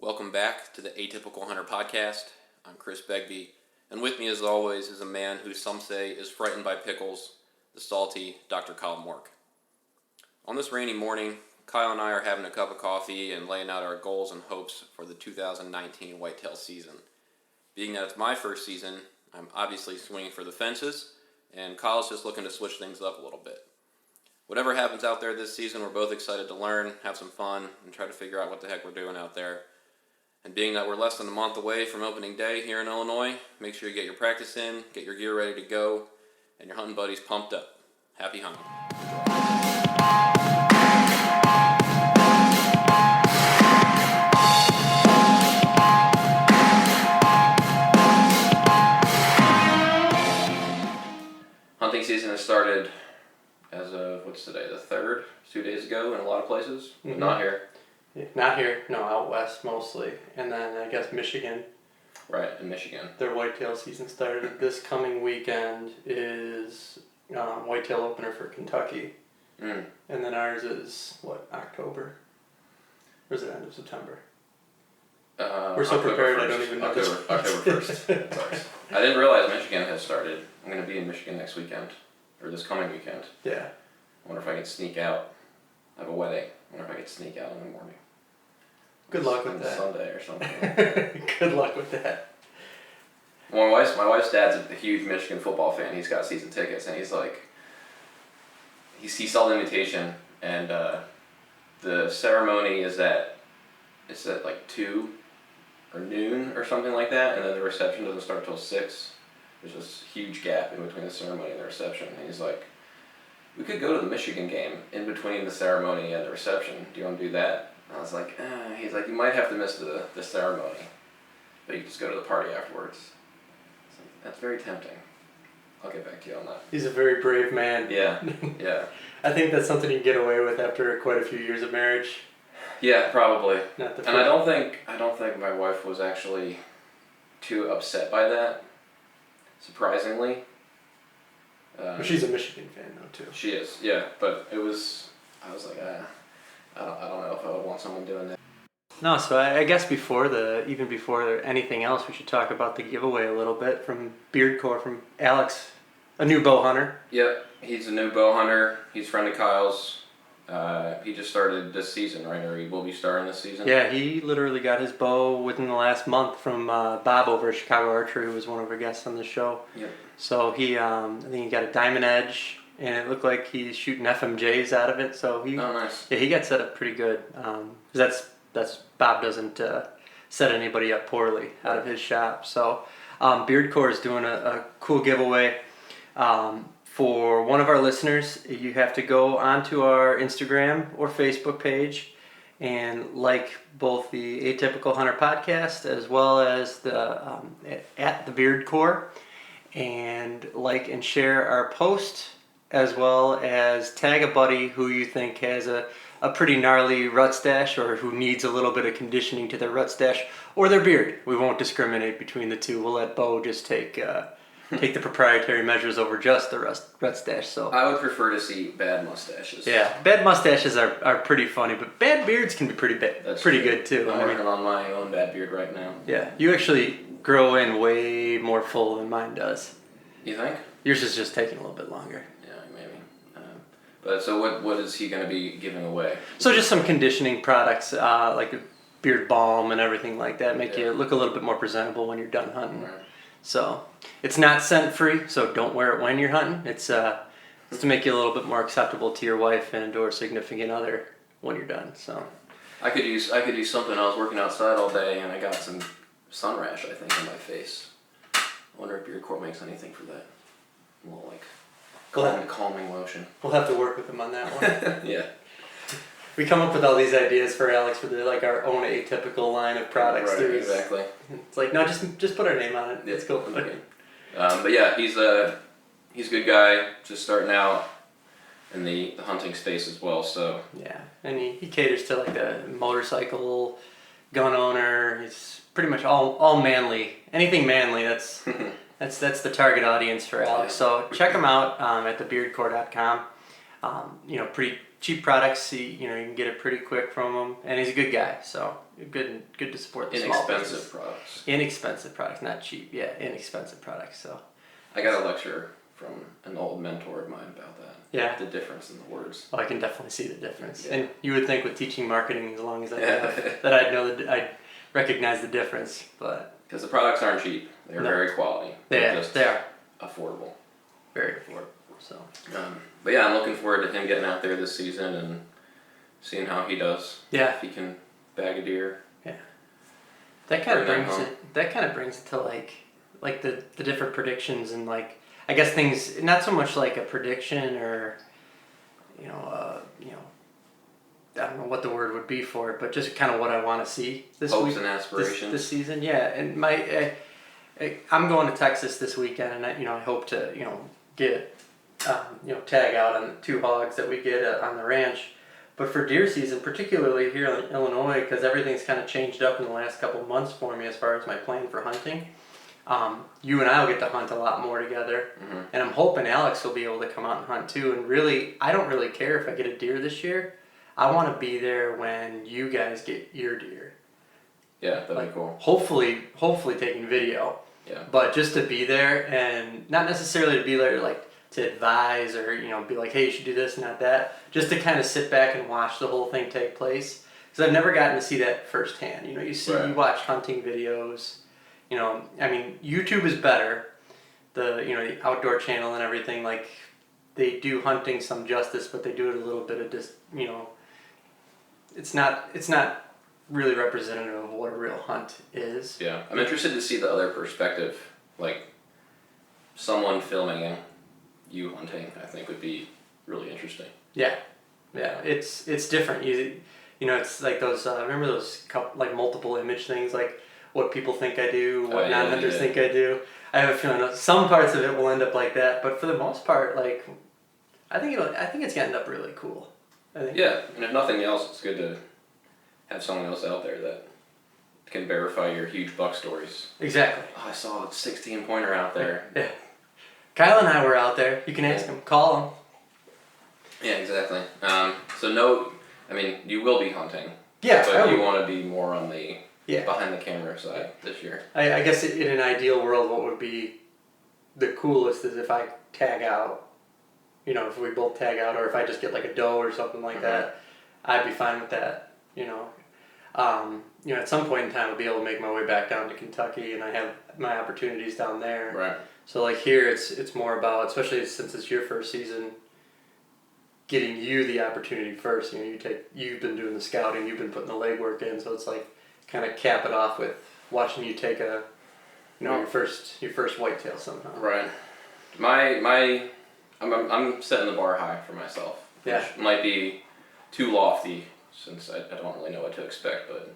Welcome back to the Atypical Hunter podcast. I'm Chris Begbie, and with me as always is a man who some say is frightened by pickles, the salty Dr. Kyle Mork. On this rainy morning, Kyle and I are having a cup of coffee and laying out our goals and hopes for the 2019 whitetail season. Being that it's my first season, I'm obviously swinging for the fences, and Kyle's just looking to switch things up a little bit. Whatever happens out there this season, we're both excited to learn, have some fun, and try to figure out what the heck we're doing out there. And being that we're less than a month away from opening day here in Illinois, make sure you get your practice in, get your gear ready to go, and your hunting buddies pumped up. Happy hunting. Hunting season has started as of, what's today, the 3rd? 2 days ago in a lot of places, but not here. Not here, no, out west mostly. And then I guess Michigan. Right, in Michigan. Their whitetail season started. This coming weekend is whitetail opener for Kentucky. And then ours is, October? Or is it end of September? We're so October prepared 1st. I don't even know. October 1st. Sorry. I didn't realize Michigan had started. I'm going to be in Michigan next weekend, or this coming weekend. Yeah. I wonder if I can sneak out. I have a wedding. I wonder if I could sneak out in the morning. Good luck with that. Sunday or something. Good luck with that. Well, my wife's dad's a huge Michigan football fan. He's got season tickets, and he's like, he saw the invitation, and the ceremony is at like 2 or noon or something like that, and then the reception doesn't start till 6. There's this huge gap in between the ceremony and the reception, and he's like, we could go to the Michigan game in between the ceremony and the reception. Do you want to do that? And I was like, he's like, you might have to miss the ceremony, but you can just go to the party afterwards. So that's very tempting. I'll get back to you on that. He's a very brave man. Yeah, yeah. I think that's something you can get away with after quite a few years of marriage. Yeah, probably. Not the and I don't think my wife was actually too upset by that. Surprisingly. But she's a Michigan fan though too. She is, yeah. But I was like, I don't know if I would want someone doing that. No, so I guess even before anything else, we should talk about the giveaway a little bit from Beardcore, from Alex, a new bow hunter. Yep, he's a new bow hunter. He's a friend of Kyle's. He just started this season, right? Or he will be starting this season? Yeah, he literally got his bow within the last month from Bob over at Chicago Archery, who was one of our guests on the show. Yep. So he, I think he got a diamond edge, and it looked like he's shooting FMJs out of it. So nice. Yeah, he got set up pretty good. That's Bob doesn't set anybody up poorly out of his shop. So Beardcore is doing a cool giveaway. For one of our listeners, you have to go onto our Instagram or Facebook page and like both the Atypical Hunter podcast as well as the at the Beardcore, and like and share our post, as well as tag a buddy who you think has a pretty gnarly rut stash, or who needs a little bit of conditioning to their rut stash or their beard. We won't discriminate between the two. We'll let Bo just take the proprietary measures over just the rut stash. So I would prefer to see bad mustaches. Yeah, bad mustaches are pretty funny, but bad beards can be pretty good too. I'm working on my own bad beard right now. Yeah, you actually grow in way more full than mine does. You think? Yours is just taking a little bit longer. Yeah, maybe. But so what is he going to be giving away? So just some conditioning products, like a beard balm and everything like that, make you look a little bit more presentable when you're done hunting. Right. So it's not scent free, so don't wear it when you're hunting. It's to make you a little bit more acceptable to your wife and or significant other when you're done. So I could use something. I was working outside all day and I got some sun rash, I think, on my face. I wonder if Beardcore makes anything for that. A little calming lotion. We'll have to work with him on that one. Yeah. We come up with all these ideas for Alex for our own Atypical line of products. Right, exactly. It's like, no, just put our name on it. Yeah, it's cool. Okay. But yeah, he's a good guy, just starting out in the hunting space as well. So yeah, and he caters to like the motorcycle gun owner. He's pretty much all manly. Anything manly, that's the target audience for Alex. So check him out at thebeardcore.com. cheap products. You can get it pretty quick from him, and he's a good guy. So good to support the small business. Inexpensive products. Inexpensive products, not cheap. Yeah, inexpensive products. So I got a lecture from an old mentor of mine about that. Yeah. The difference in the words. I can definitely see the difference. Yeah. And you would think with teaching marketing as long as I have that I'd know I'd recognize the difference, but because the products aren't cheap, they're very quality. They are affordable. very affordable. So. But yeah, I'm looking forward to him getting out there this season and seeing how he does. Yeah. If he can bag a deer. Yeah. That kind of brings it. That kind of brings it to like the different predictions and like I guess things not so much like a prediction or I don't know what the word would be for it, but just kind of what I want to see this Hopes week, and aspirations this season. Yeah, and I'm going to Texas this weekend, and I hope to get tag out on the 2 hogs that we get on the ranch. But for deer season, particularly here in Illinois, because everything's kind of changed up in the last couple of months for me as far as my plan for hunting. You and I will get to hunt a lot more together, and I'm hoping Alex will be able to come out and hunt too. And really, I don't really care if I get a deer this year. I want to be there when you guys get your deer. Yeah, that'd be cool. Hopefully taking video. Yeah. But just to be there and not necessarily to be there like to advise or be like, hey, you should do this, not that. Just to kind of sit back and watch the whole thing take place. Because I've never gotten to see that firsthand. You watch hunting videos. YouTube is better. The outdoor channel and everything, like they do hunting some justice, but they do it a little bit of just it's not really representative of what a real hunt is. Yeah, I'm interested to see the other perspective, like someone filming you hunting. I think would be really interesting. Yeah, it's different. It's like those. Remember those like multiple image things, like what people think I do, what non-hunters think I do. I have a feeling some parts of it will end up like that, but for the most part, like I think it's gonna end up really cool. Yeah, and if nothing else, it's good to have someone else out there that can verify your huge buck stories. Exactly. Oh, I saw a 16-pointer out there. Yeah. Kyle and I were out there. You can ask him. Call him. Yeah, exactly. You will be hunting. Yeah. But you want to be more on the behind the camera side this year. I guess in an ideal world, what would be the coolest is if I tag out. If we both tag out, or if I just get like a doe or something like that, I'd be fine with that. At some point in time, I'll be able to make my way back down to Kentucky, and I have my opportunities down there. Right. So like here, it's more about, especially since it's your first season, getting you the opportunity first. You've been doing the scouting, you've been putting the legwork in, so it's like kind of cap it off with watching you take your first whitetail somehow. Right. I'm setting the bar high for myself, which might be too lofty since I don't really know what to expect. But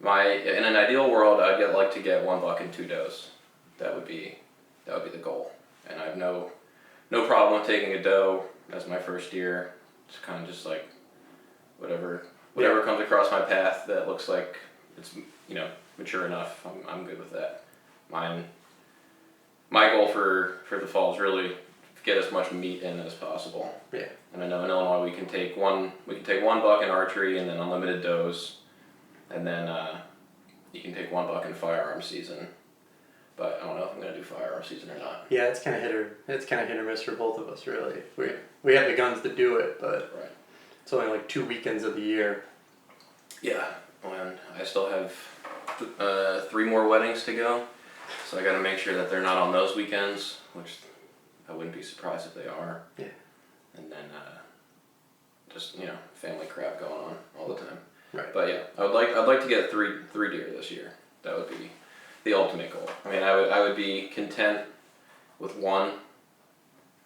in an ideal world, I'd like to get 1 buck and 2 does. That would be the goal. And I have no problem with taking a doe as my first deer. It's kind of just like whatever comes across my path that looks like it's mature enough. I'm good with that. My goal for the fall is really get as much meat in as possible. Yeah. And I know in Illinois we can take one buck in archery and then unlimited does, and then you can take 1 buck in firearm season. But I don't know if I'm gonna do firearm season or not. Yeah, it's kind of hit or miss for both of us, really. We have the guns to do it, but it's only like 2 weekends of the year. Yeah, and I still have 3 more weddings to go, so I got to make sure that they're not on those weekends, which I wouldn't be surprised if they are. Yeah. And then just family crap going on all the time. Right. But yeah, I'd like to get three deer this year. That would be the ultimate goal. I would be content with 1,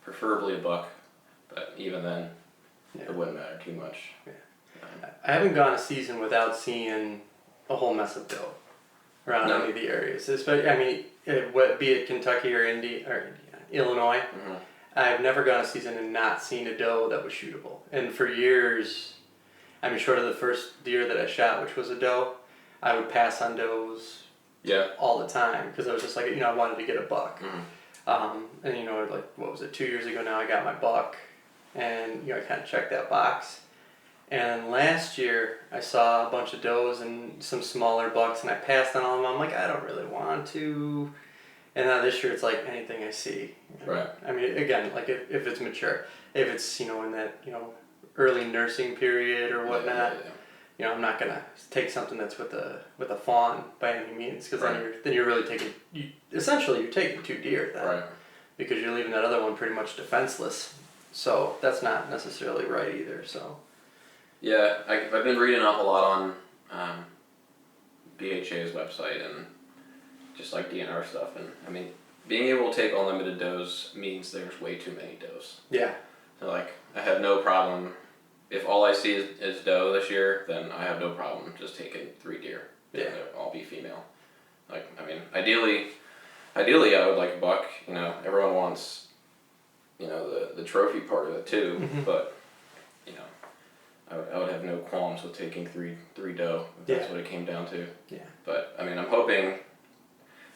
preferably a buck, but even then, it wouldn't matter too much. Yeah. I haven't gone a season without seeing a whole mess of doe around any of the areas. Especially, be it Kentucky or Illinois. Mm-hmm. I've never gone a season and not seen a doe that was shootable. And for years, short of the first deer that I shot, which was a doe, I would pass on does all the time because I was just like, I wanted to get a buck. Mm-hmm. And like, what was it, 2 years ago now, I got my buck, and I kind of checked that box. And last year, I saw a bunch of does and some smaller bucks, and I passed on all of them. I'm like, I don't really want to. And now this year, it's like anything I see. Right. I mean, again, like if it's mature, if it's, in that, early nursing period or whatnot, I'm not gonna take something that's with a fawn by any means, because then you're really taking, essentially you're taking 2 deer then, Right. because you're leaving that other one pretty much defenseless. So that's not necessarily right either. So. Yeah, I've been reading up a lot on BHA's website and just like DNR stuff, and I mean, being able to take unlimited does means there's way too many does. Yeah. So like, I have no problem. If all I see is doe this year, then I have no problem just taking 3 deer. Yeah. They'll all be female. Like, I mean, ideally I would like a buck. Everyone wants, the trophy part of it too. Mm-hmm. But, I would have no qualms with taking three doe if that's what it came down to. Yeah. But I mean, I'm hoping.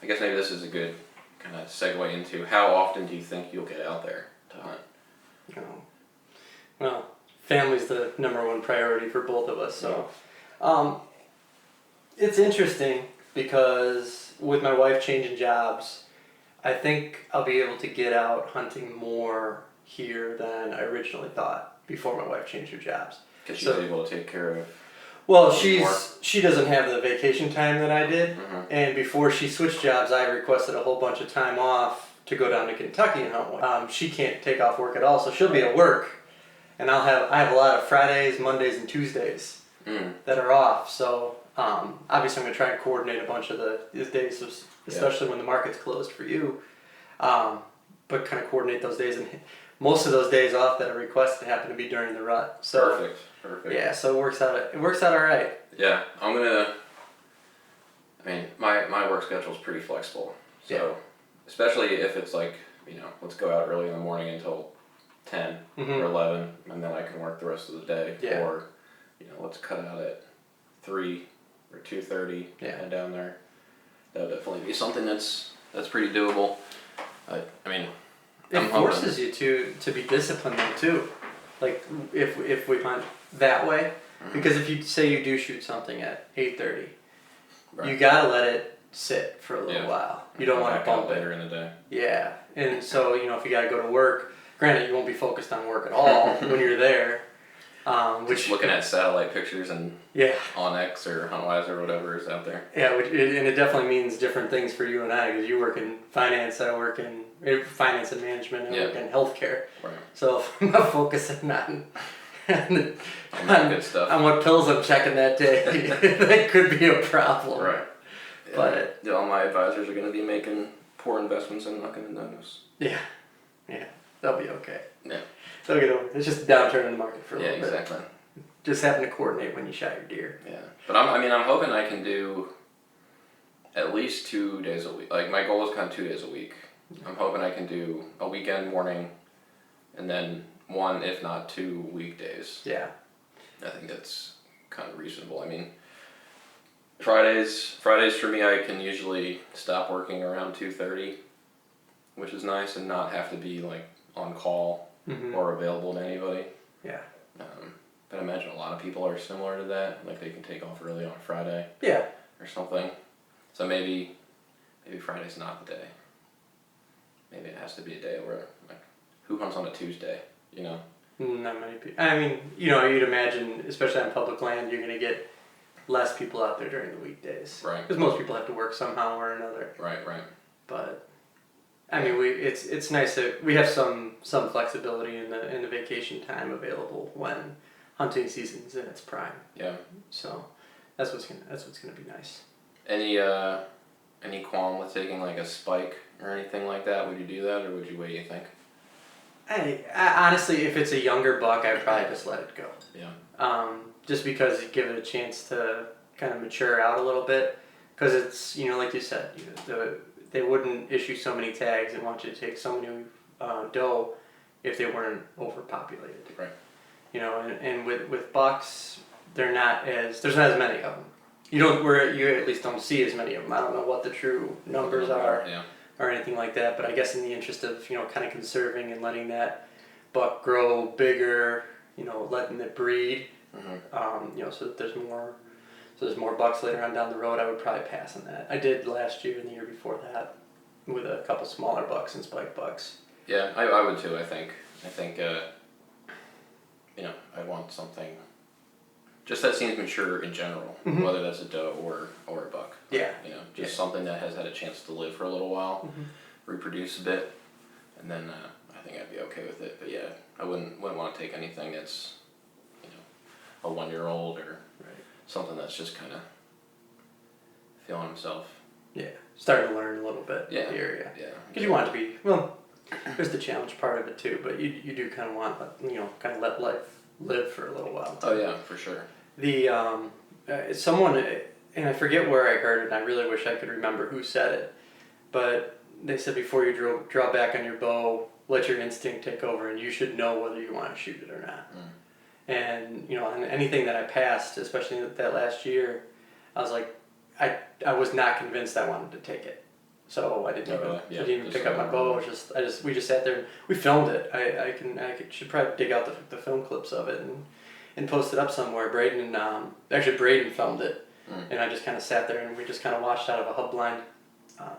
I guess maybe this is a good kind of segue into how often do you think you'll get out there to hunt? Well, family's the number one priority for both of us. So, it's interesting because with my wife changing jobs, I think I'll be able to get out hunting more here than I originally thought before my wife changed her jobs. Because she's able to take care of. Well, she doesn't have the vacation time that I did, and before she switched jobs, I requested a whole bunch of time off to go down to Kentucky and hunt. She can't take off work at all, so she'll be at work, and I have a lot of Fridays, Mondays, and Tuesdays that are off. So obviously, I'm gonna try and coordinate a bunch of these days, especially when the market's closed for you. But kind of coordinate those days, and most of those days off that are requested happen to be during the rut. So, Perfect. Yeah, so it works out all right. Yeah, I mean, my work schedule is pretty flexible. So, especially if it's like, let's go out early in the morning until 10 or 11, and then I can work the rest of the day. Yeah. Or, let's cut out at 3 or 2:30 and down there. That would definitely be something that's pretty doable. I mean, it forces you to be disciplined though too. Like if we hunt that way, because if you say you do shoot something at 8:30, you gotta let it sit for a little while. You don't want to bump it later in the day. Yeah, and so if you gotta go to work, granted you won't be focused on work at all when you're there. Just looking at satellite pictures and Yeah. OnX or HuntWise or whatever is out there. Yeah, and it definitely means different things for you and I, because you work in finance, I work in finance and management, and I work in healthcare. Right. So if I'm not focusing on good stuff. on what pills I'm checking that day, that could be a problem. Right. Yeah. But all my advisors are going to be making poor investments. I'm not going to notice. Yeah, they'll be okay. Yeah. They'll get over it. It's just a downturn in the market for a little bit. Yeah, exactly. Just having to coordinate when you shot your deer. Yeah, but I'm hoping I can do at least 2 days a week. Like, my goal is kind of 2 days a week. I'm hoping I can do a weekend morning and then 1, if not 2 weekdays. Yeah. I think that's kind of reasonable. I mean, Fridays for me, I can usually stop working around 2:30, which is nice, and not have to be like on call or available to anybody. Yeah. But I imagine a lot of people are similar to that. Like, they can take off early on a Friday. Yeah. Or something. So maybe Friday's not the day. Maybe it has to be a day where, like, who hunts on a Tuesday? Not many people. I mean, you'd imagine, especially on public land, you're going to get less people out there during the weekdays. Right. Because most people have to work somehow or another. Right. But I mean, it's nice that we have some flexibility in the vacation time available when hunting season's in its prime. Yeah. So that's what's gonna be nice. Any qualm with taking like a spike or anything like that? Would you do that, or would you wait? You think? I honestly, if it's a younger buck, I'd probably just let it go. Yeah. Just because you give it a chance to kind of mature out a little bit, because it's like you said, they wouldn't issue so many tags and want you to take so many doe if they weren't overpopulated. Right. And with bucks, there's not as many of them. You at least don't see as many of them. I don't know what the true numbers are. Yeah. Or anything like that, but I guess in the interest of kind of conserving and letting that buck grow bigger, letting it breed, So that there's more bucks later on down the road. I would probably pass on that. I did last year and the year before that with a couple smaller bucks and spike bucks. Yeah, I would too. I think I want something just that seems mature in general, whether that's a doe or a buck. Yeah. Something that has had a chance to live for a little while, reproduce a bit, and then I think I'd be okay with it. But yeah, I wouldn't want to take anything that's a 1-year-old or something that's just kind of feeling himself. Yeah, starting to learn a little bit. Yeah. The area. Yeah. Because you want it to be there's the challenge part of it too, but you do kind of want kind of let life live for a little while. Oh yeah, for sure. The someone, and I forget where I heard it, and I really wish I could remember who said it, but they said before you draw back on your bow, let your instinct take over, and you should know whether you want to shoot it or not. And on anything that I passed, especially that last year, I was like, I was not convinced I wanted to take it, so I didn't even pick up my bow. We just sat there and we filmed it. I should probably dig out the film clips of it and post it up somewhere. Braden filmed it, and I just kind of sat there and we just kind of watched out of a hub blind.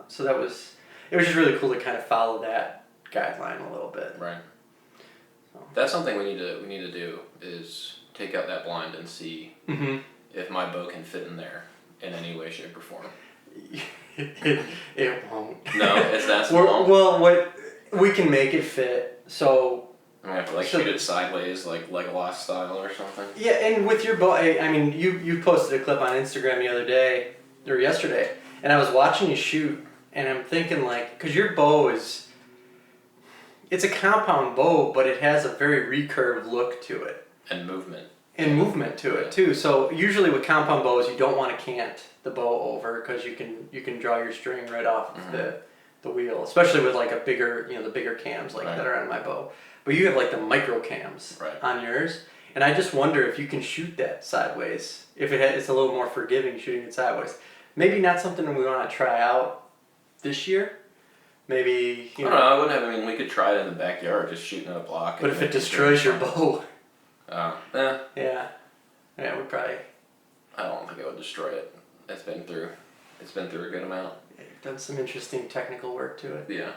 So it was just really cool to kind of follow that guideline a little bit. Right. So. That's something we need to do is take out that blind and see if my bow can fit in there in any way, shape, or form. It won't. No, it's that small. Well, we can make it fit. So I have to shoot it sideways, like Legolas style or something. Yeah, and with your bow, I mean, you posted a clip on Instagram the other day or yesterday, and I was watching you shoot, and I'm thinking because your bow it's a compound bow, but it has a very recurved look to it. And movement. And movement to it too. So usually with compound bows, you don't want to cant the bow over because you can draw your string right off of the wheel, especially with a bigger the bigger cams that are on my bow. But you have the micro cams on yours, and I just wonder if you can shoot that sideways. If it's a little more forgiving shooting it sideways. Maybe not something we want to try out this year. Maybe I don't know. I wouldn't have. I mean, we could try it in the backyard, just shooting at a block. But if it destroys your bow. Yeah, we probably. I don't think it would destroy it. It's been through a good amount. Yeah, you've done some interesting technical work to it. Yeah.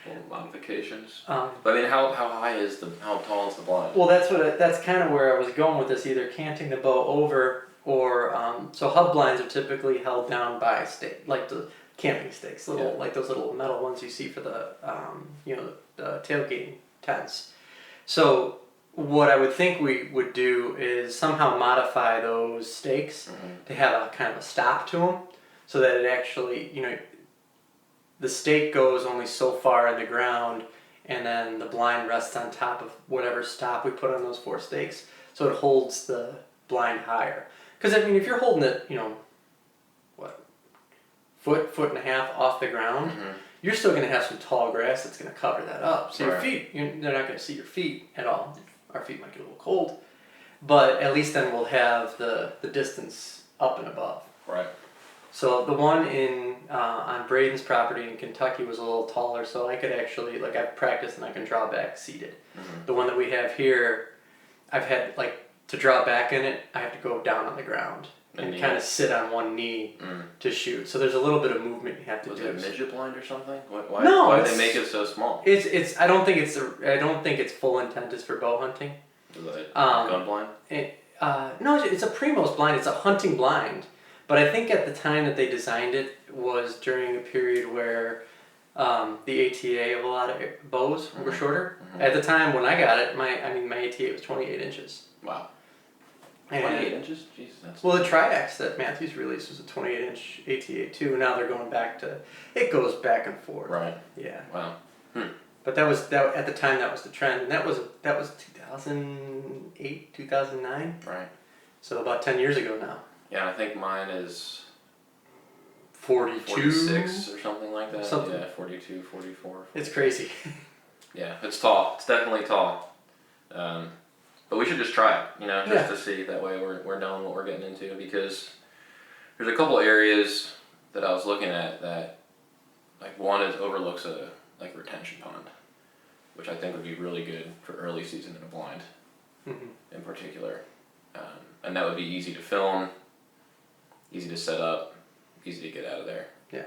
Little modifications. But I mean, how tall is the blind? Well, that's kind of where I was going with this. Either canting the bow over, or so hub blinds are typically held down by the camping stakes, those little metal ones you see for the the tailgating tents. So what I would think we would do is somehow modify those stakes to have a kind of a stop to them, so that it actually the stake goes only so far in the ground, and then the blind rests on top of whatever stop we put on those 4 stakes, so it holds the blind higher. Because I mean, if you're holding it, foot and a half off the ground, you're still going to have some tall grass that's going to cover that up. So your feet, they're not going to see your feet at all. Our feet might get a little cold, but at least then we'll have the distance up and above. Right. So the one on Braden's property in Kentucky was a little taller, so I could actually, I've practiced and I can draw back seated. The one that we have here, I've had, to draw back in it, I have to go down on the ground and kind of sit on one knee to shoot. So there's a little bit of movement you have to do. Was it a midget blind or something? Why did they make it so small? I don't think its full intent is for bow hunting. Is it gun blind? No, it's a Primos blind. It's a hunting blind. But I think at the time that they designed it was during a period where the ATA of a lot of bows were shorter. At the time when I got it, my ATA was 28 inches. Wow. 28 inches? Jeez, that's... Well, the Triax that Matthews released was a 28-inch ATA too. Now they're going back to... It goes back and forth. Right. Yeah. Wow. But at the time that was the trend, and that was 2008, 2009. Right. So about 10 years ago now. Yeah, I think mine is 42? 46 or something like that. Something. Yeah, 42, 44. 45. It's crazy. Yeah, it's tall. It's definitely tall. But we should just try it, just to see. That way we're knowing what we're getting into, because there's a couple areas that I was looking at that, one overlooks a retention pond, which I think would be really good for early season in a blind, in particular. and that would be easy to film, easy to set up, easy to get out of there. Yeah.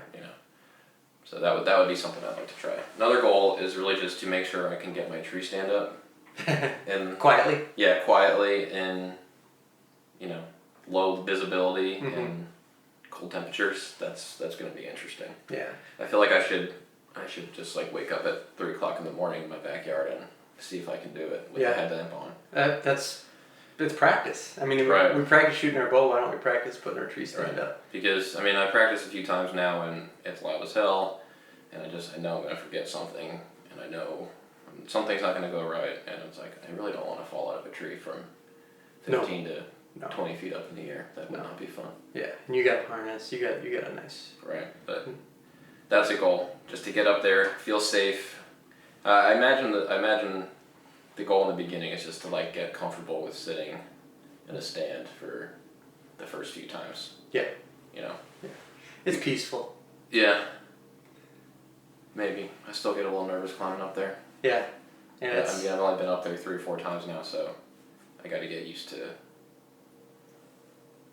So that would be something I'd like to try. Another goal is really just to make sure I can get my tree stand up. And quietly. Yeah, quietly in low visibility and cold temperatures. That's going to be interesting. Yeah. I feel like I should just like wake up at 3 o'clock in the morning in my backyard and see if I can do it with the headlamp on. It's practice. I mean, Right. we practice shooting our bow. Why don't we practice putting our tree stand up? Because I mean, I practiced a few times now and it's loud as hell, and I know I'm gonna forget something, and I know something's not gonna go right, and it's like I really don't want to fall out of a tree from 15 to 20 feet up in the air. That would not be fun. Yeah, and you got a harness. You got a nice. Right, but that's a goal, just to get up there, feel safe. I imagine the goal in the beginning is just to like get comfortable with sitting in a stand for the first few times. Yeah. Yeah. It's peaceful. Yeah. Maybe. I still get a little nervous climbing up there. Yeah. I've only been up there 3 or 4 times now, so I got to get used to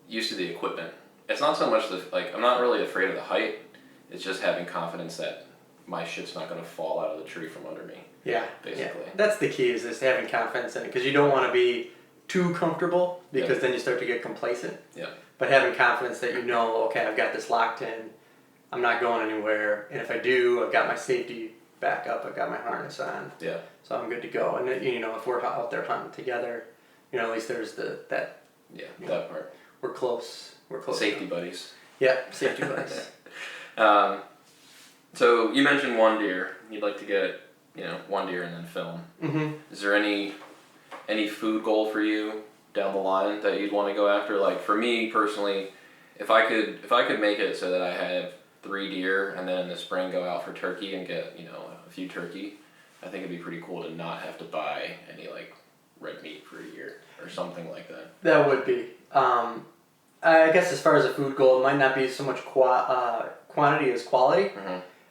the equipment. It's not so much I'm not really afraid of the height. It's just having confidence that my shit's not going to fall out of the tree from under me. Yeah. Basically. Yeah. That's the key, is just having confidence in it, because you don't want to be too comfortable, because then you start to get complacent. Yeah. But having confidence that okay, I've got this locked in, I'm not going anywhere, and if I do, I've got my safety back up, I've got my harness on. Yeah. So I'm good to go. And if we're out there hunting together, at least there's that. Yeah, that part. We're close. Safety buddies. Yeah, safety buddies. So you mentioned one deer. You'd like to get, one deer and then film. Mm-hmm. Is there any food goal for you down the line that you'd want to go after? Like for me personally, if I could make it so that I have 3 deer and then in the spring go out for turkey and get a few turkey, I think it'd be pretty cool to not have to buy any like red meat for a year or something like that. That would be. I guess as far as a food goal, it might not be so much quantity as quality.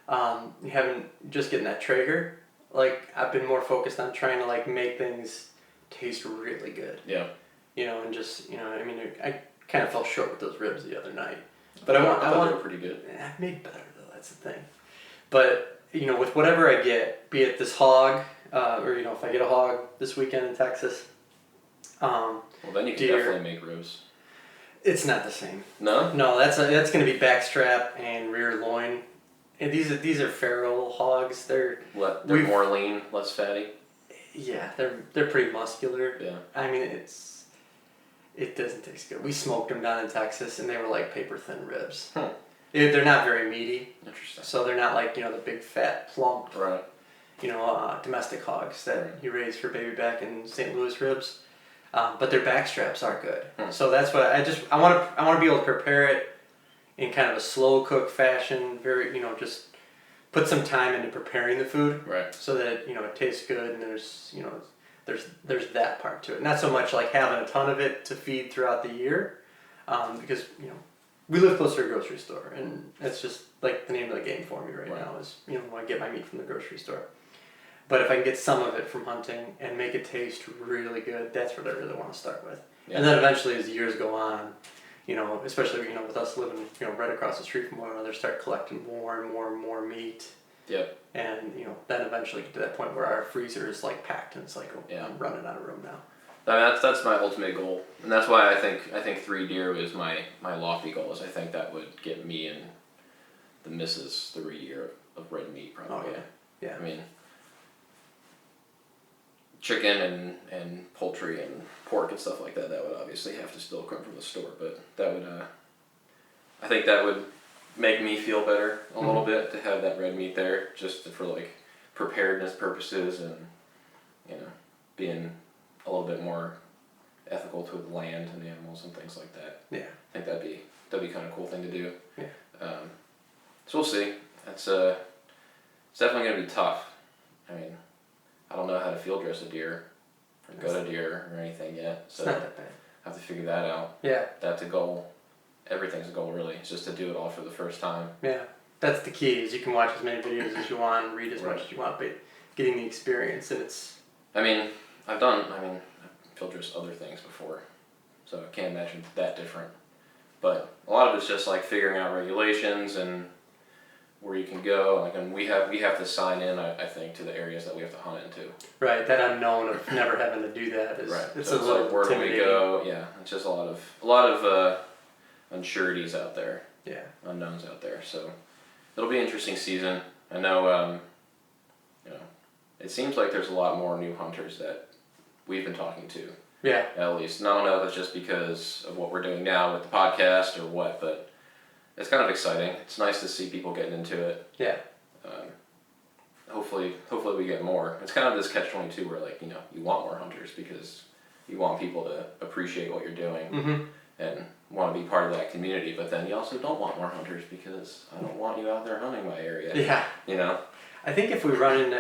Mm-hmm. Just getting that Traeger. Like I've been more focused on trying to like make things taste really good. Yeah. And just I kind of fell short with those ribs the other night. But I thought they were pretty good. I've made better though. That's the thing. But with whatever I get, be it this hog, or if I get a hog this weekend in Texas. Well, then you can definitely make ribs. It's not the same. No. No, that's going to be backstrap and rear loin. And these are feral hogs. They're more lean, less fatty. Yeah, they're pretty muscular. Yeah. I mean, it doesn't taste good. We smoked them down in Texas, and they were like paper thin ribs. They're not very meaty. Interesting. So they're not like the big fat plump. Right. Domestic hogs that you raise for baby back in St. Louis ribs. But their backstraps are good. So that's what I want to be able to prepare it in kind of a slow cook fashion. Very just put some time into preparing the food. Right. So that it tastes good, and there's that part to it. Not so much like having a ton of it to feed throughout the year, because we live close to a grocery store, and that's just like the name of the game for me right now is I get my meat from the grocery store. But if I can get some of it from hunting and make it taste really good, that's what I really want to start with. Yeah. And then eventually, as the years go on, especially with us living right across the street from one another, start collecting more and more and more meat. Yep. And then eventually get to that point where our freezer is like packed, and it's like, I'm running out of room now. I mean, that's my ultimate goal, and that's why I think 3 deer is my lofty goal. Is I think that would get me and the missus 3 year of red meat probably. Oh yeah. I mean, chicken and poultry and pork and stuff like that would obviously have to still come from the store, but that would I think that would make me feel better a little bit to have that red meat there, just for like preparedness purposes and being a little bit more ethical to the land and the animals and things like that. Yeah, I think that'd be kind of a cool thing to do. Yeah. So we'll see. It's definitely gonna be tough. I mean, I don't know how to field dress a deer or gut a deer or anything yet, so it's not that bad. I have to figure that out. Yeah. That's a goal. Everything's a goal, really. It's just to do it all for the first time. Yeah, that's the key. Is you can watch as many videos as you want, read as much as you want, but getting the experience, and it's. I've field dressed other things before, so I can't imagine that different. But a lot of it's just like figuring out regulations and where you can go. Like, and we have to sign in, I think, to the areas that we have to hunt into. Right, that unknown of never having to do that is Right. it's So a little like, where do we intimidating. go? Yeah, it's just a lot of unsureties out there, Yeah. unknowns out there. So it'll be an interesting season. I know, you know, it seems like there's a lot more new hunters that we've been talking to. Yeah. At least. And I don't know if it's just because of what we're doing now with the podcast or what, but it's kind of exciting. It's nice to see people getting into it. Yeah. Hopefully we get more. It's kind of this catch-22 where, like, you know, you want more hunters because you want people to appreciate what you're doing Mm-hmm. and want to be part of that community, but then you also don't want more hunters because I don't want you out there hunting my area. Yeah. You know? I think if we run into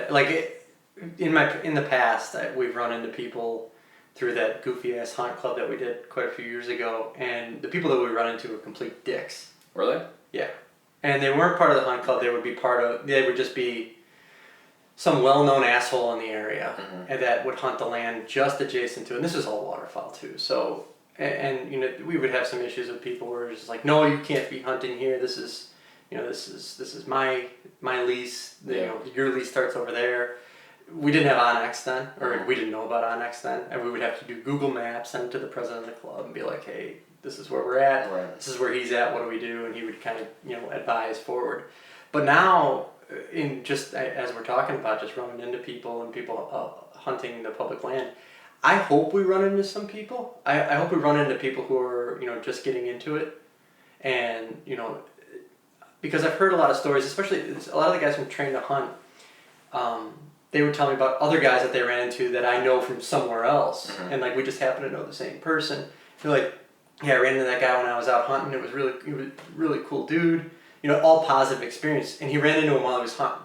in the past, we've run into people through that goofy ass hunt club that we did quite a few years ago, and the people that we run into were complete dicks. Really? Yeah, and they weren't part of the hunt club. They would just be some well-known asshole in the area, and that would hunt the land just adjacent to it. And this is all waterfowl too. So, and you know, we would have some issues with people where it's just like, no, you can't be hunting here. This is my lease. You know, your lease starts over there. We didn't have Onyx then, or we didn't know about Onyx then, and we would have to do Google Maps, send it to the president of the club, and be like, hey, this is where we're at. Right. This is where he's at. What do we do? And he would kind of, you know, advise forward. But now, in just as we're talking about, just running into people and people hunting the public land, I hope we run into some people. I hope we run into people who are, you know, just getting into it, and you know, because I've heard a lot of stories, especially a lot of the guys who train to hunt. They would tell me about other guys that they ran into that I know from somewhere else, and like we just happen to know the same person. They're like, yeah, I ran into that guy when I was out hunting. He was really cool dude. You know, all positive experience. And he ran into him while he was hunting.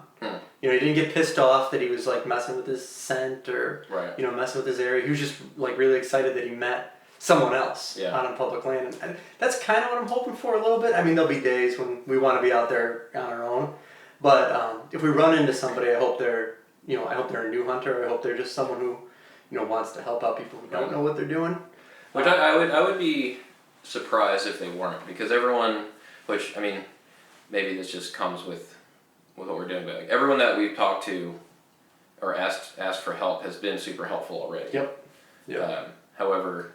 You know, he didn't get pissed off that he was like messing with his scent or you know, messing with his area. He was just like really excited that he met someone else out on public land, and that's kind of what I'm hoping for a little bit. I mean, there'll be days when we want to be out there on our own, but if we run into somebody, I hope they're a new hunter. I hope they're just someone who, you know, wants to help out people who don't know what they're doing. Which I would be surprised if they weren't, because everyone, which I mean, maybe this just comes with what we're doing, but like everyone that we've talked to or asked for help has been super helpful already. Yep. However,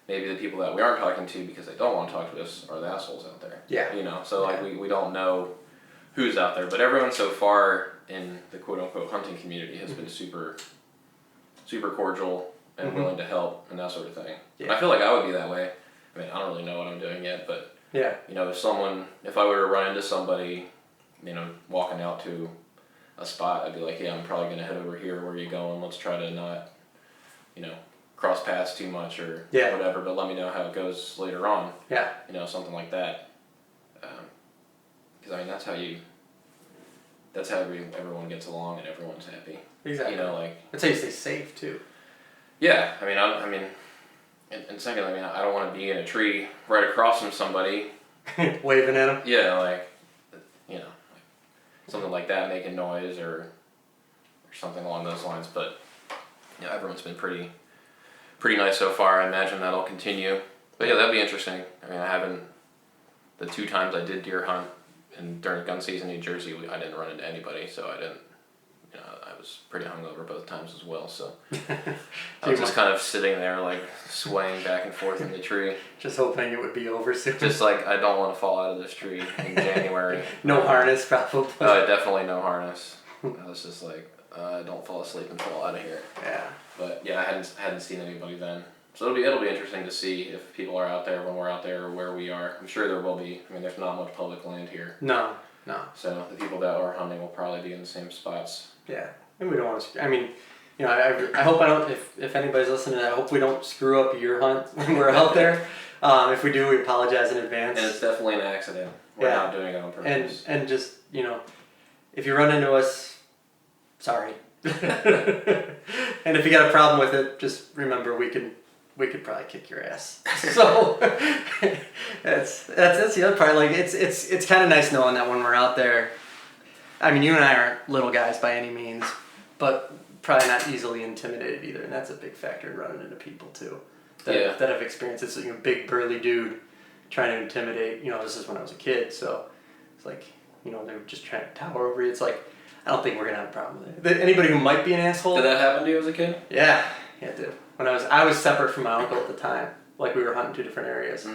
maybe the people that we aren't talking to because they don't want to talk to us are the assholes out there. Yeah. You know, so like we don't know who's out there, but everyone so far in the quote-unquote hunting community has been super cordial and willing to help and that sort of thing. Yeah. I feel like I would be that way. I mean, I don't really know what I'm doing yet, but Yeah. you know, if I were to run into somebody, you know, walking out to a spot, I'd be like, yeah, I'm probably going to head over here. Where are you going? Let's try to not, you know, cross paths too much or whatever, but let me know how it goes later on. Yeah. You know, something like that. Because I mean, that's how everyone gets along and everyone's happy. Exactly. You know, like, that's how you stay safe too. Yeah, I mean, and second, I mean, I don't want to be in a tree right across from somebody. Waving at them. Yeah, like, you know, like something like that, making noise or something along those lines. But yeah, everyone's been pretty nice so far. I imagine that'll continue. But yeah, that'd be interesting. I mean, the 2 times I did deer hunt and during gun season in New Jersey, I didn't run into anybody, so I didn't. You know, I was pretty hungover both times as well, so I was just kind of sitting there, like, swaying back and forth in the tree. Just hoping it would be over soon. Just like, I don't want to fall out of this tree in January. No harness, probably. Definitely no harness. I was just like, don't fall asleep and fall out of here. Yeah. But yeah, I hadn't seen anybody then. So it'll be interesting to see if people are out there when we're out there or where we are. I'm sure there will be. I mean, there's not much public land here. No. So the people that are hunting will probably be in the same spots. Yeah, and we don't want to. I mean, you know, I hope I don't. If anybody's listening, I hope we don't screw up your hunt when we're out there. If we do, we apologize in advance. And it's definitely an accident. We're not doing it on purpose. And just, you know, if you run into us, sorry. And if you got a problem with it, just remember we could probably kick your ass. So that's the other part. Like it's kind of nice knowing that when we're out there. I mean, you and I aren't little guys by any means, but probably not easily intimidated either, and that's a big factor in running into people too. Yeah. that I've experienced. It's big burly dude trying to intimidate. This is when I was a kid, so it's like they're just trying to tower over you. It's like I don't think we're gonna have a problem with it. Anybody who might be an asshole. Did that happen to you as a kid? Yeah, it did. When I was separate from my uncle at the time. Like we were hunting two different areas,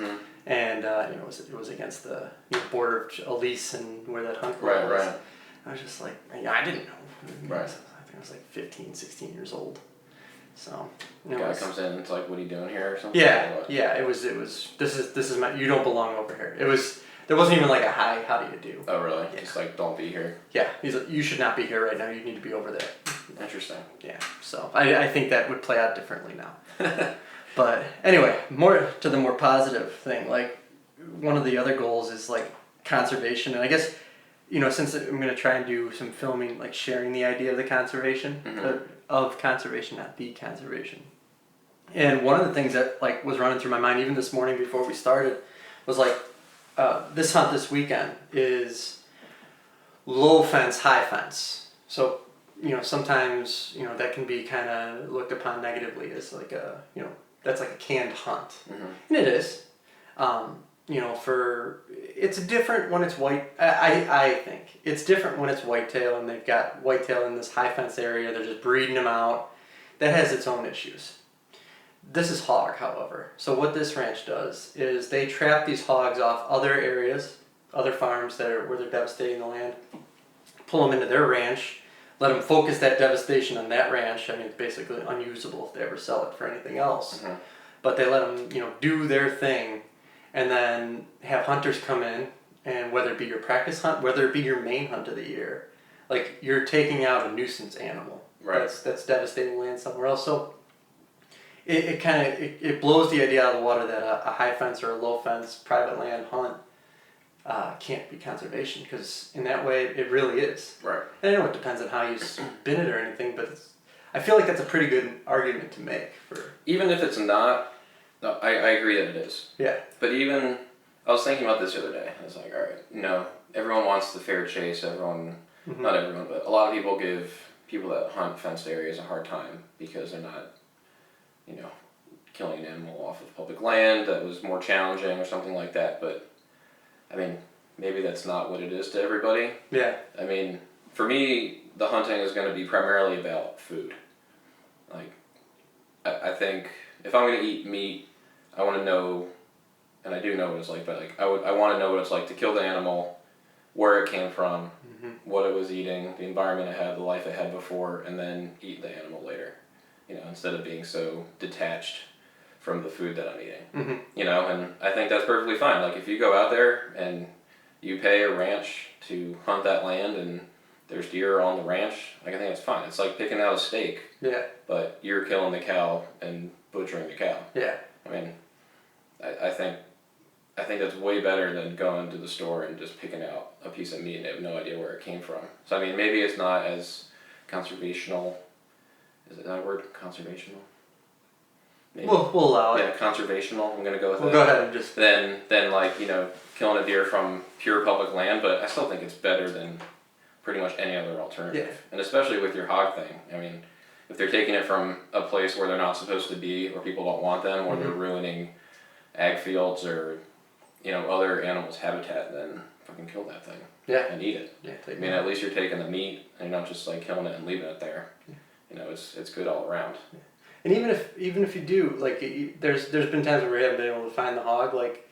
and it was against the border of Elise and where that hunt was. Right. I was just like, I didn't know. Right. I think I was like 15, 16 years old. So The guy comes in and it's like, what are you doing here or something? Yeah. It was. This is my. You don't belong over here. There wasn't even like a hi. How do you do? Oh really? Yeah. Just like don't be here. Yeah. He's like, you should not be here right now. You need to be over there. Interesting. Yeah. So I think that would play out differently now. But anyway, more to the more positive thing. Like one of the other goals is like conservation, and I guess since I'm going to try and do some filming, like sharing the idea of the conservation of conservation, not the conservation. And one of the things that like was running through my mind even this morning before we started was like this hunt this weekend is low fence, high fence. So sometimes that can be kind of looked upon negatively as like a that's like a canned hunt, and it is. It's different when it's white. I think it's different when it's whitetail and they've got whitetail in this high fence area. They're just breeding them out. That has its own issues. This is hog, however. So what this ranch does is they trap these hogs off other areas, other farms where they're devastating the land, pull them into their ranch, let them focus that devastation on that ranch. I mean, it's basically unusable if they ever sell it for anything else. But they let them, do their thing, and then have hunters come in, and whether it be your practice hunt, whether it be your main hunt of the year, like you're taking out a nuisance animal. Right. That's devastating land somewhere else. So it kind of blows the idea out of the water that a high fence or a low fence private land hunt can't be conservation, because in that way it really is. Right. And I know it depends on how you spin it or anything, but I feel like that's a pretty good argument to make for. Even if it's not, no, I agree that it is. Yeah. But even I was thinking about this the other day. I was like, all right, everyone wants the fair chase. Everyone, not everyone, but a lot of people give people that hunt fenced areas a hard time because they're not, killing an animal off of public land that was more challenging or something like that. But I mean, maybe that's not what it is to everybody. Yeah. I mean, for me, the hunting is going to be primarily about food. Like, I think if I'm going to eat meat, I want to know, and I do know what it's like, but like I want to know what it's like to kill the animal, where it came from, what it was eating, the environment it had, the life it had before, and then eat the animal later. Instead of being so detached from the food that I'm eating. And I think that's perfectly fine. Like if you go out there and you pay a ranch to hunt that land and there's deer on the ranch, like I think that's fine. It's like picking out a steak. Yeah. But you're killing the cow and butchering the cow. Yeah. I mean, I think that's way better than going to the store and just picking out a piece of meat and have no idea where it came from. So I mean, maybe it's not as conservational. Is it that word? Conservational? Maybe. We'll allow it. Yeah, conservational. I'm gonna go with We'll that. go ahead and just. Then like killing a deer from pure public land, but I still think it's better than pretty much any other alternative. Yeah. And especially with your hog thing. I mean, if they're taking it from a place where they're not supposed to be, or people don't want them, or they're ruining ag fields or other animals' habitat, then fucking kill that thing. Yeah. And eat it. Yeah. I mean, at least you're taking the meat and you're not just like killing it and leaving it there. Yeah. It's good all around. Yeah. And even if you do, like, there's been times where we haven't been able to find the hog. Like,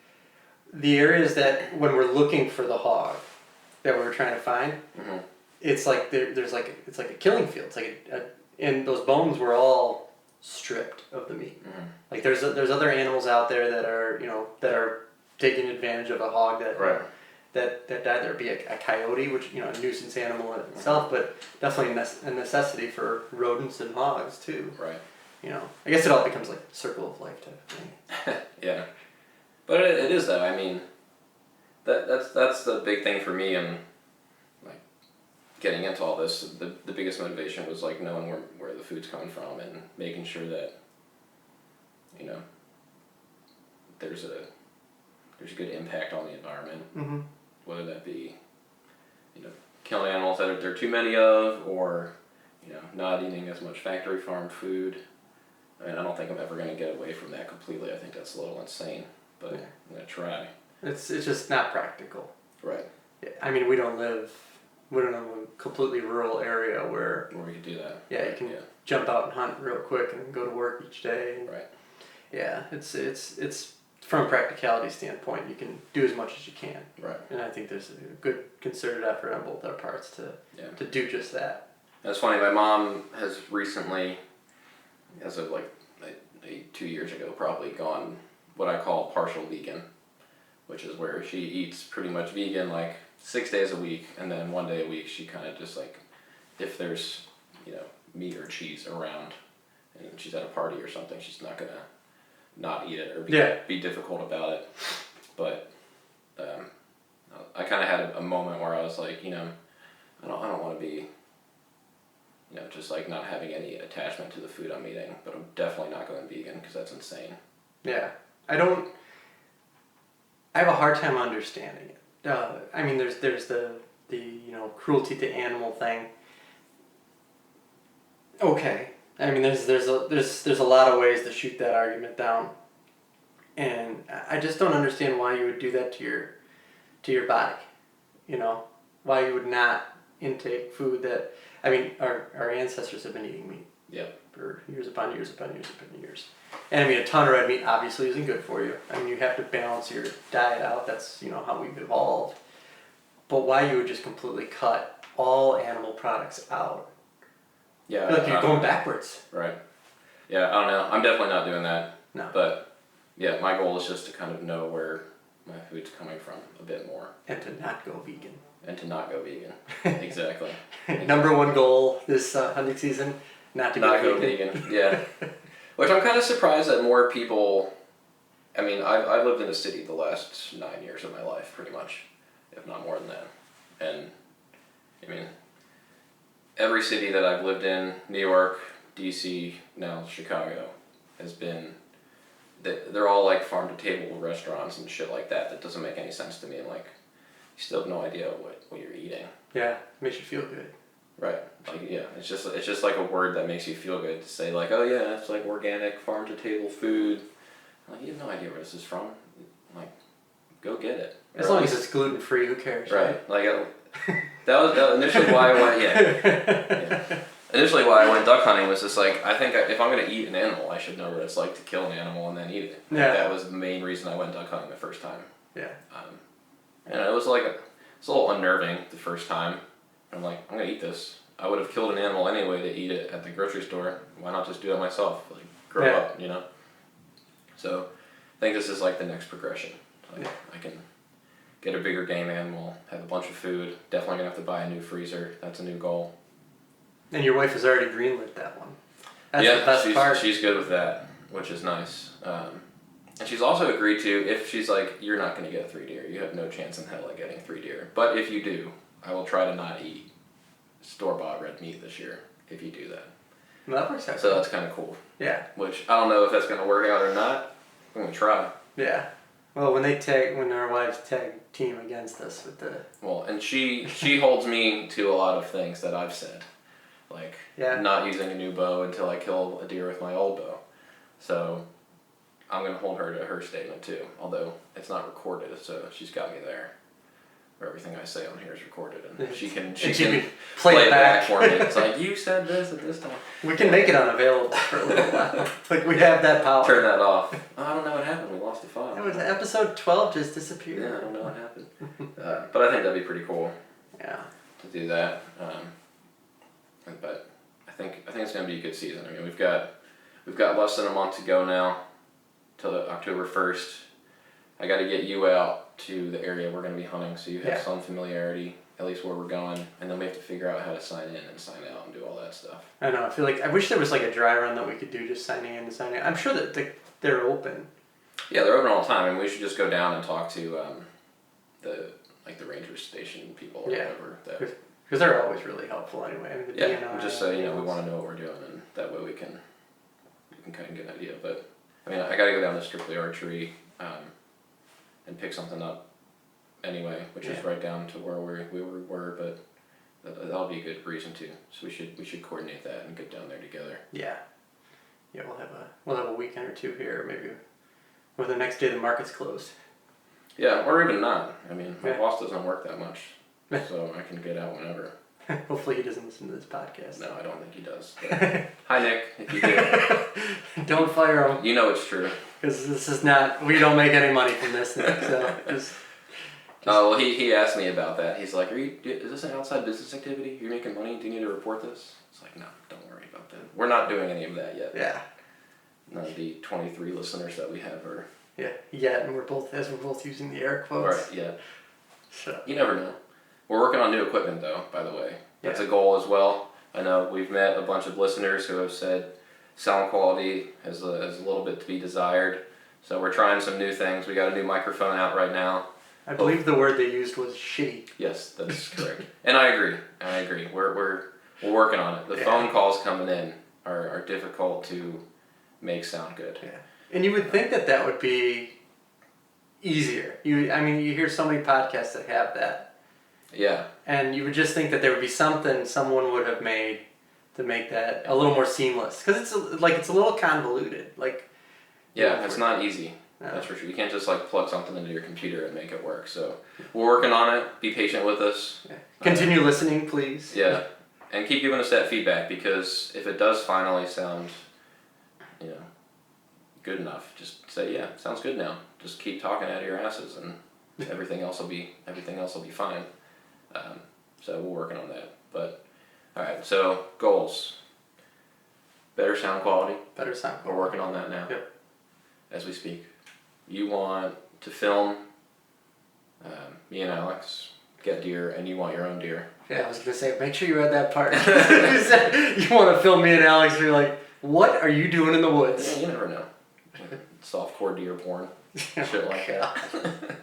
the areas that when we're looking for the hog that we're trying to find, it's like it's like a killing field. It's like and those bones were all stripped of the meat. Like there's other animals out there that are taking advantage of a hog that died. There'd be a coyote, which a nuisance animal in itself, but definitely a necessity for rodents and hogs too. Right. I guess it all becomes like a circle of life type of thing. Yeah, but it is though. I mean, that's the big thing for me, and like getting into all this. The biggest motivation was like knowing where the food's coming from and making sure that there's a good impact on the environment, whether that be killing animals that there are too many of, or not eating as much factory farmed food. I mean, I don't think I'm ever going to get away from that completely. I think that's a little insane, but Yeah. I'm going to try. It's just not practical. Right. I mean, we don't live in a completely rural area where Where we could do that. you can jump out and hunt real quick and go to work each day. And Right. yeah, it's from a practicality standpoint, you can do as much as you can. Right. And I think there's a good concerted effort on both our parts to do just that. That's funny. My mom has recently, as of like 2 years ago, probably gone what I call partial vegan, which is where she eats pretty much vegan like 6 days a week, and then 1 day a week she kind of just like, if there's meat or cheese around, and she's at a party or something, she's not gonna not eat it or be difficult about it. But I kind of had a moment where I was like, I don't want to be, just like not having any attachment to the food I'm eating, but I'm definitely not going vegan because that's insane. Yeah, I have a hard time understanding it. I mean, there's the cruelty to animal thing. Okay, I mean there's a lot of ways to shoot that argument down, and I just don't understand why you would do that to your body. Why you would not intake food that, I mean, our ancestors have been eating meat. Yep. For years upon years upon years upon years. And I mean, a ton of red meat obviously isn't good for you. I mean, you have to balance your diet out. That's, how we've evolved. But why you would just completely cut all animal products out? Yeah. I feel like you're going backwards. Right. Yeah, I don't know. I'm definitely not doing that. No. But, yeah, my goal is just to kind of know where my food's coming from a bit more. And to not go vegan. And to not go vegan. Exactly. Number one goal this hunting season, not to go vegan. Yeah. Which I'm kind of surprised that more people, I mean, I've lived in a city the last 9 years of my life, pretty much, if not more than that. And, I mean, every city that I've lived in, New York, DC, now Chicago, has been, they're all like farm-to-table restaurants and shit like that. That doesn't make any sense to me. Like, you still have no idea what you're eating. Yeah, it makes you feel good. Right. Like, yeah, it's just like a word that makes you feel good to say, like, oh yeah, it's like organic farm to table food. Like, you have no idea where this is from. Like, go get it. As long as it's gluten free, who cares? Right. Like that was initially why I went. Yeah. Initially why I went duck hunting was just like, I think if I'm gonna eat an animal, I should know what it's like to kill an animal and then eat it. Like, that was the main reason I went duck hunting the first time. Yeah. And it was like it's a little unnerving the first time. I'm like, I'm gonna eat this. I would have killed an animal anyway to eat it at the grocery store. Why not just do it myself? Like, grow up, So, I think this is like the next progression. Like, I can get a bigger game animal, have a bunch of food. Definitely gonna have to buy a new freezer. That's a new goal. And your wife has already greenlit that one. That's the best part. She's good with that, which is nice. And she's also agreed to, if she's like, you're not gonna get 3 deer. You have no chance in hell at getting 3 deer. But if you do, I will try to not eat store-bought red meat this year, if you do that. Well, that works out. So that's kind of cool. Yeah. Which, I don't know if that's going to work out or not. I'm going to try. Yeah. Well, when our wives tag team against us with the... Well, and she holds me to a lot of things that I've said. Like, not using a new bow until I kill a deer with my old bow. So, I'm going to hold her to her statement too. Although, it's not recorded, so she's got me there. Where everything I say on here is recorded, and she can play it back for me. It's like, you said this at this time. We can make it unavailable for a little while. Like, we have that power. Turn that off. I don't know what happened. We lost the file. It was episode 12 just disappeared. Yeah, I don't know what happened. But I think that'd be pretty cool. Yeah. To do that. But I think it's gonna be a good season. I mean, we've got less than a month to go now, till October 1st. I got to get you out to the area we're going to be hunting, so you have some familiarity, at least where we're going, and then we have to figure out how to sign in and sign out and do all that stuff. I know. I wish there was like a dry run that we could do, just signing in and signing out. I'm sure that they're open. Yeah, they're open all the time, and we should just go down and talk to the ranger station people or whatever. Because they're always really helpful anyway. I mean, the DNR, just so we want to know what we're doing, and that way we can kind of get an idea. But I mean, I got to go down to Strictly Archery. And pick something up anyway, which is right down to where we were, but that'll be a good reason too. So we should coordinate that and get down there together. Yeah. yeah, we'll have a weekend or two here, maybe, or the next day the market's closed. Yeah, or even not. I mean, my Yeah. boss doesn't work that much, so I can get out whenever. Hopefully he doesn't listen to this podcast. No, I don't think he does. But hi, Nick, if you do. Don't fire him, You know it's true. because this is not. We don't make any money from this, Nick. So just. Oh, well, he asked me about that. He's like, is this an outside business activity? You're making money? Do you need to report this? It's like, no, don't worry about that. We're not doing any of that yet. Yeah. None of the 23 listeners that we have are... Yeah, and we're both using the air quotes. Right, yeah. So. You never know. We're working on new equipment, though, by the way. That's Yeah. a goal as well. I know we've met a bunch of listeners who have said sound quality has a little bit to be desired. So we're trying some new things. We got a new microphone out right now. I believe the word they used was shitty. Yes, that's correct. And I agree. We're working on it. The Yeah. phone calls coming in are difficult to make sound good. Yeah. And you would think that would be easier. You hear so many podcasts that have that. Yeah. And you would just think that there would be something someone would have made to make that a little more seamless. Because it's a little convoluted. Yeah, it's not easy. No. That's for sure. You can't just plug something into your computer and make it work. So we're working on it. Be patient with us. Yeah. Continue listening, please. Yeah. And keep giving us that feedback, because if it does finally sound, good enough, just say, yeah, sounds good now. Just keep talking out of your asses, and everything else will be fine. So we're working on that. But all right. So goals. Better sound quality. Better sound. We're working on that now. Yep. As we speak. You want to film. Me and Alex get deer, and you want your own deer. Yeah, I was gonna say, make sure you add that part. You said you want to film me and Alex. You're like, what are you doing in the woods? Yeah, you never know. Softcore deer porn, shit like that.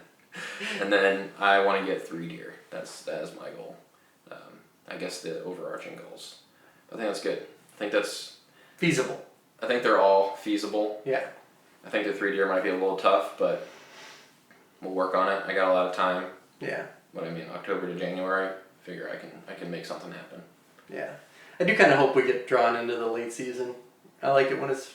And then I want to get 3 deer. That is my goal. I guess the overarching goals. I think that's good. I think that's feasible. I think they're all feasible. Yeah. I think the 3 deer might be a little tough, but we'll work on it. I got a lot of time. Yeah. What I mean, October to January. Figure I can make something happen. Yeah. I do kind of hope we get drawn into the late season. I like it when it's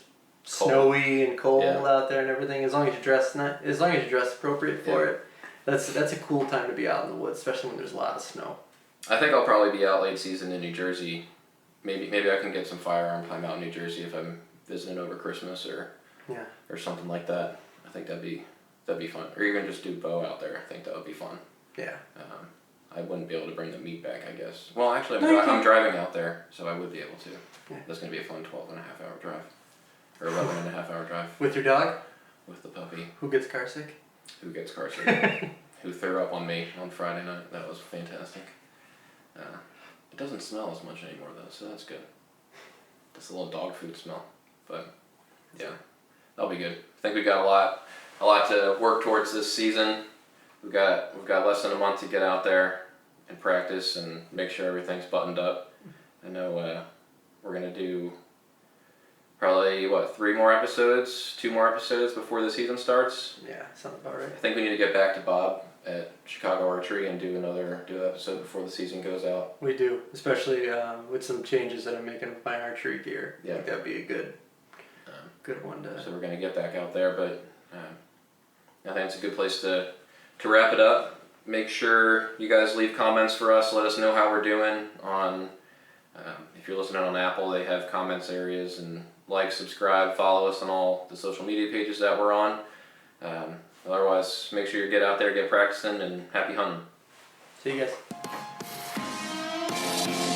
Cold. snowy and cold Yeah. out there and everything. As long as you dress appropriate for it, that's a cool time to be out in the woods, especially when there's a lot of snow. I think I'll probably be out late season in New Jersey. Maybe I can get some firearm time out in New Jersey if I'm visiting over Christmas or something like that. I think that'd be fun. Or even just do bow out there. I think that would be fun. Yeah. I wouldn't be able to bring the meat back, I guess. Well, actually, No, I'm driving out there, so I would be able to. Yeah. That's going to be a fun 12.5-hour drive. Or 11.5-hour drive With your dog? with the puppy Who gets car sick? who gets car sick. Who threw up on me on Friday night. That was fantastic. It doesn't smell as much anymore, though, so that's good. Just a little dog food smell. But, yeah, that'll be good. I think we got a lot to work towards this season. We've got less than a month to get out there and practice and make sure everything's buttoned up. I know we're going to do probably, 3 more episodes, 2 more episodes before the season starts. Yeah, sounds about right. I think we need to get back to Bob at Chicago Archery and do an episode before the season goes out. We do, especially with some changes that I'm making with my archery gear. Yeah. I think that'd be a good one to. So we're going to get back out there, but I think it's a good place to wrap it up. Make sure you guys leave comments for us. Let us know how we're doing on, if you're listening on Apple, they have comments areas, and subscribe, follow us on all the social media pages that we're on. Otherwise, make sure you get out there, get practicing, and happy hunting. See you guys.